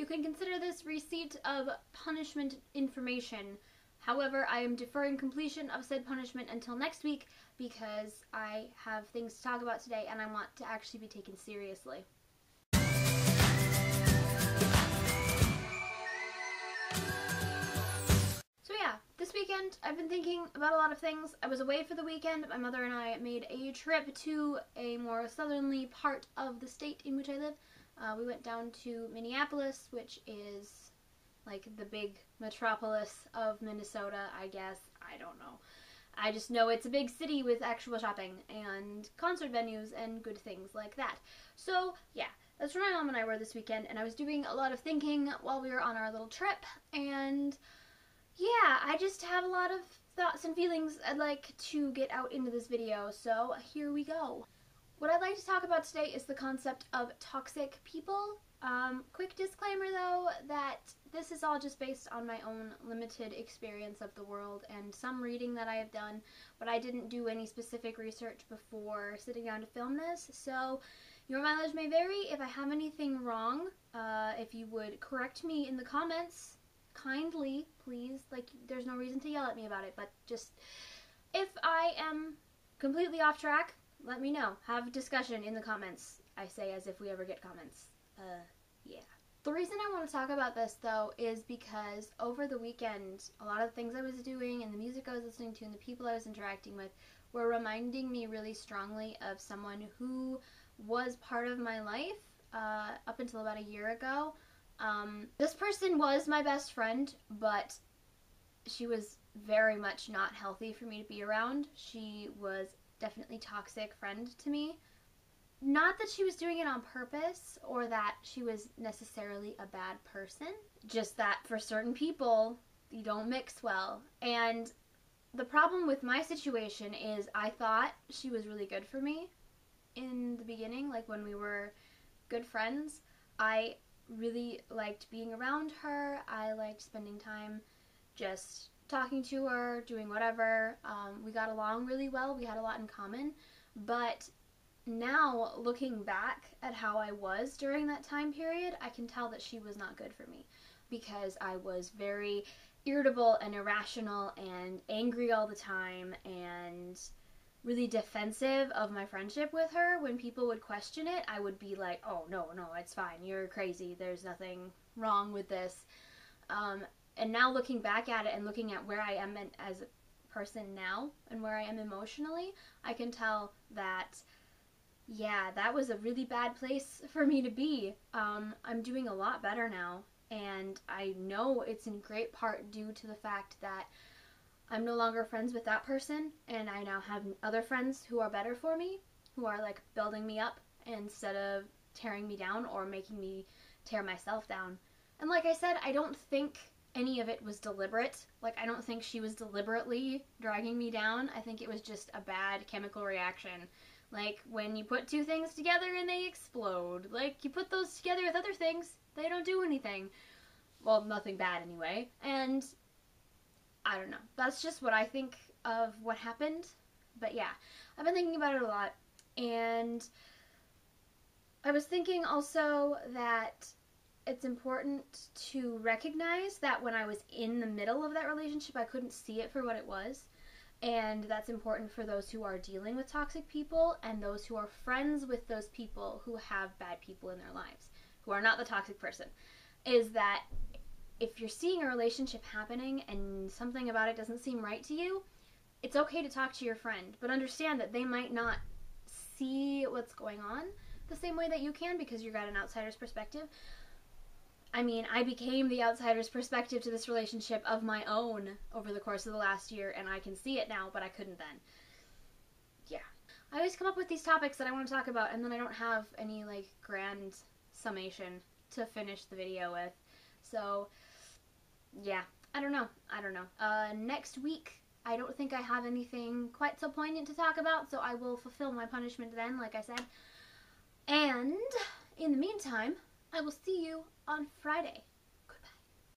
can consider this receipt of punishment information. However, I am deferring completion of said punishment until next week because I have things to talk about today and I want to actually be taken seriously. So yeah, this weekend I've been thinking about a lot of things. I was away for the weekend. My mother and I made a trip to a more southerly part of the state in which I live. We went down to Minneapolis, which is like the big metropolis of Minnesota, I guess. I don't know. I just know it's a big city with actual shopping and concert venues and good things like that. So yeah, that's where my mom and I were this weekend, and I was doing a lot of thinking while we were on our little trip, and yeah, I just have a lot of thoughts and feelings I'd like to get out into this video, so here we go. What I'd like to talk about today is the concept of toxic people. Quick disclaimer though, that this is all just based on my own limited experience of the world and some reading that I have done, but I didn't do any specific research before sitting down to film this, so your mileage may vary. If I have anything wrong, if you would correct me in the comments, kindly, please. Like, there's no reason to yell at me about it, but just, if I am completely off track, let me know. Have a discussion in the comments. I say as if we ever get comments. Yeah. The reason I want to talk about this, though, is because over the weekend, a lot of the things I was doing and the music I was listening to and the people I was interacting with were reminding me really strongly of someone who was part of my life up until about a year ago. This person was my best friend, but she was very much not healthy for me to be around. She was definitely toxic friend to me. Not that she was doing it on purpose or that she was necessarily a bad person, just that for certain people you don't mix well. And the problem with my situation is I thought she was really good for me in the beginning, like when we were good friends. I really liked being around her. I liked spending time just talking to her, doing whatever. We got along really well. We had a lot in common. But now, looking back at how I was during that time period, I can tell that she was not good for me because I was very irritable and irrational and angry all the time and really defensive of my friendship with her. When people would question it, I would be like, oh, no, it's fine. You're crazy. There's nothing wrong with this. And now looking back at it and looking at where I am as a person now and where I am emotionally, I can tell that, yeah, that was a really bad place for me to be. I'm doing a lot better now, and I know it's in great part due to the fact that I'm no longer friends with that person, and I now have other friends who are better for me, who are like building me up instead of tearing me down or making me tear myself down. And like I said, I don't think any of it was deliberate. Like, I don't think she was deliberately dragging me down. I think it was just a bad chemical reaction. Like, when you put two things together and they explode. Like, you put those together with other things, they don't do anything. Well, nothing bad anyway. And I don't know. That's just what I think of what happened. But yeah, I've been thinking about it a lot. And I was thinking also that it's important to recognize that when I was in the middle of that relationship, I couldn't see it for what it was. And that's important for those who are dealing with toxic people and those who are friends with those people who have bad people in their lives, who are not the toxic person, is that if you're seeing a relationship happening and something about it doesn't seem right to you, it's okay to talk to your friend, but understand that they might not see what's going on the same way that you can because you've got an outsider's perspective. I mean, I became the outsider's perspective to this relationship of my own over the course of the last year, and I can see it now, but I couldn't then. Yeah. I always come up with these topics that I want to talk about, and then I don't have any, like, grand summation to finish the video with. So, yeah. I don't know. Next week, I don't think I have anything quite so poignant to talk about, so I will fulfill my punishment then, like I said. And, in the meantime, I will see you on Friday.